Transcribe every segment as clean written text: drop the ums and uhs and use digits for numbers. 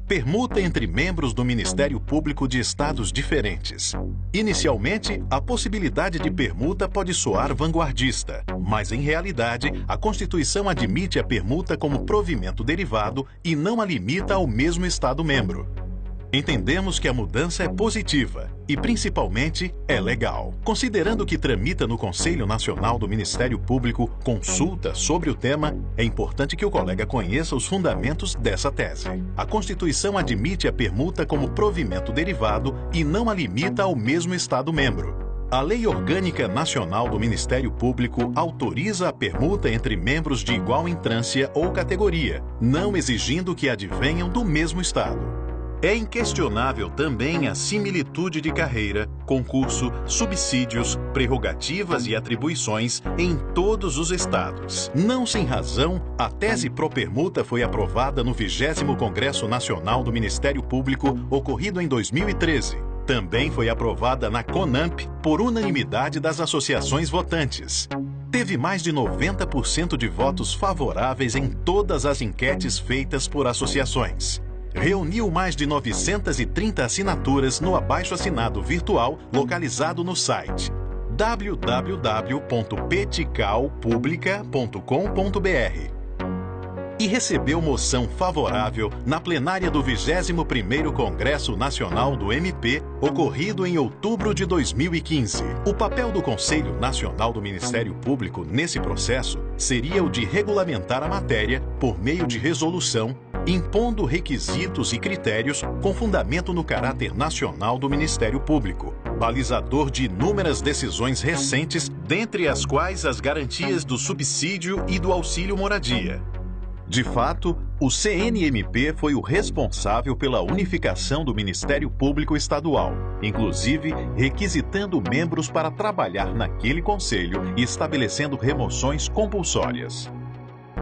Permuta entre membros do Ministério Público de estados diferentes. Inicialmente, a possibilidade de permuta pode soar vanguardista, mas em realidade, a Constituição admite a permuta como provimento derivado e não a limita ao mesmo estado-membro. Entendemos que a mudança é positiva e, principalmente, é legal. Considerando que tramita no Conselho Nacional do Ministério Público consulta sobre o tema, é importante que o colega conheça os fundamentos dessa tese. A Constituição admite a permuta como provimento derivado e não a limita ao mesmo Estado-membro. A Lei Orgânica Nacional do Ministério Público autoriza a permuta entre membros de igual entrância ou categoria, não exigindo que advenham do mesmo Estado. É inquestionável também a similitude de carreira, concurso, subsídios, prerrogativas e atribuições em todos os estados. Não sem razão, a tese pro permuta foi aprovada no 20º Congresso Nacional do Ministério Público, ocorrido em 2013. Também foi aprovada na CONAMP por unanimidade das associações votantes. Teve mais de 90% de votos favoráveis em todas as enquetes feitas por associações. Reuniu mais de 930 assinaturas no abaixo-assinado virtual localizado no site www.peticalpublica.com.br e recebeu moção favorável na plenária do 21º Congresso Nacional do MP, ocorrido em outubro de 2015. O papel do Conselho Nacional do Ministério Público nesse processo seria o de regulamentar a matéria por meio de resolução, impondo requisitos e critérios com fundamento no caráter nacional do Ministério Público, balizador de inúmeras decisões recentes, dentre as quais as garantias do subsídio e do auxílio moradia. De fato, o CNMP foi o responsável pela unificação do Ministério Público Estadual, inclusive requisitando membros para trabalhar naquele conselho e estabelecendo remoções compulsórias.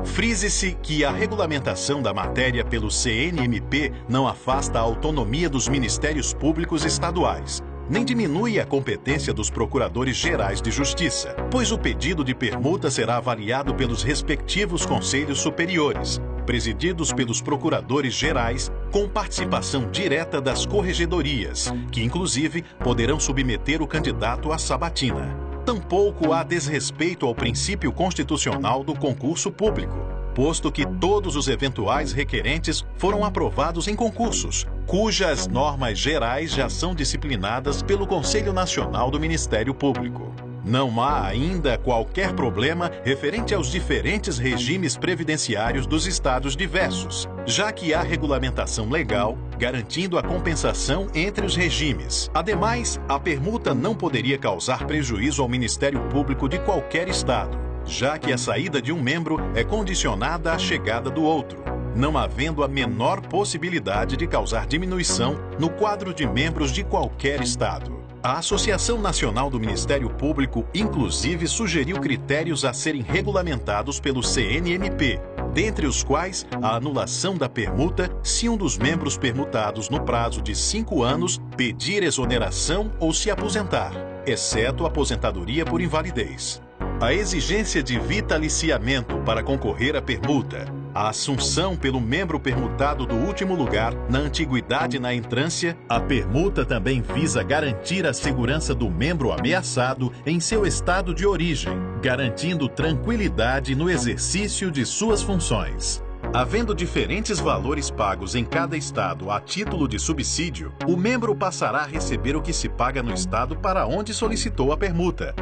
Frise-se que a regulamentação da matéria pelo CNMP não afasta a autonomia dos Ministérios Públicos Estaduais, nem diminui a competência dos Procuradores Gerais de Justiça, pois o pedido de permuta será avaliado pelos respectivos Conselhos Superiores, presididos pelos Procuradores Gerais, com participação direta das corregedorias, que inclusive poderão submeter o candidato à sabatina. Tampouco há desrespeito ao princípio constitucional do concurso público, posto que todos os eventuais requerentes foram aprovados em concursos, cujas normas gerais já são disciplinadas pelo Conselho Nacional do Ministério Público. Não há ainda qualquer problema referente aos diferentes regimes previdenciários dos estados diversos, já que há regulamentação legal garantindo a compensação entre os regimes. Ademais, a permuta não poderia causar prejuízo ao Ministério Público de qualquer estado, já que a saída de um membro é condicionada à chegada do outro, não havendo a menor possibilidade de causar diminuição no quadro de membros de qualquer estado. A Associação Nacional do Ministério Público, inclusive, sugeriu critérios a serem regulamentados pelo CNMP, dentre os quais a anulação da permuta se um dos membros permutados no prazo de 5 anos pedir exoneração ou se aposentar, exceto aposentadoria por invalidez. A exigência de vitaliciamento para concorrer à permuta, a assunção pelo membro permutado do último lugar na antiguidade na entrância, a permuta também visa garantir a segurança do membro ameaçado em seu estado de origem, garantindo tranquilidade no exercício de suas funções. Havendo diferentes valores pagos em cada estado a título de subsídio, o membro passará a receber o que se paga no estado para onde solicitou a permuta.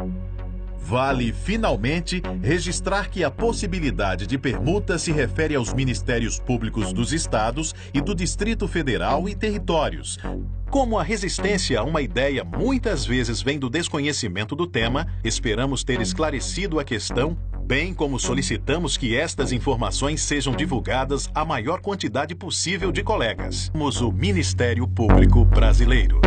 Vale, finalmente, registrar que a possibilidade de permuta se refere aos Ministérios Públicos dos Estados e do Distrito Federal e territórios. Como a resistência a uma ideia muitas vezes vem do desconhecimento do tema, esperamos ter esclarecido a questão, bem como solicitamos que estas informações sejam divulgadas à maior quantidade possível de colegas. Somos o Ministério Público Brasileiro.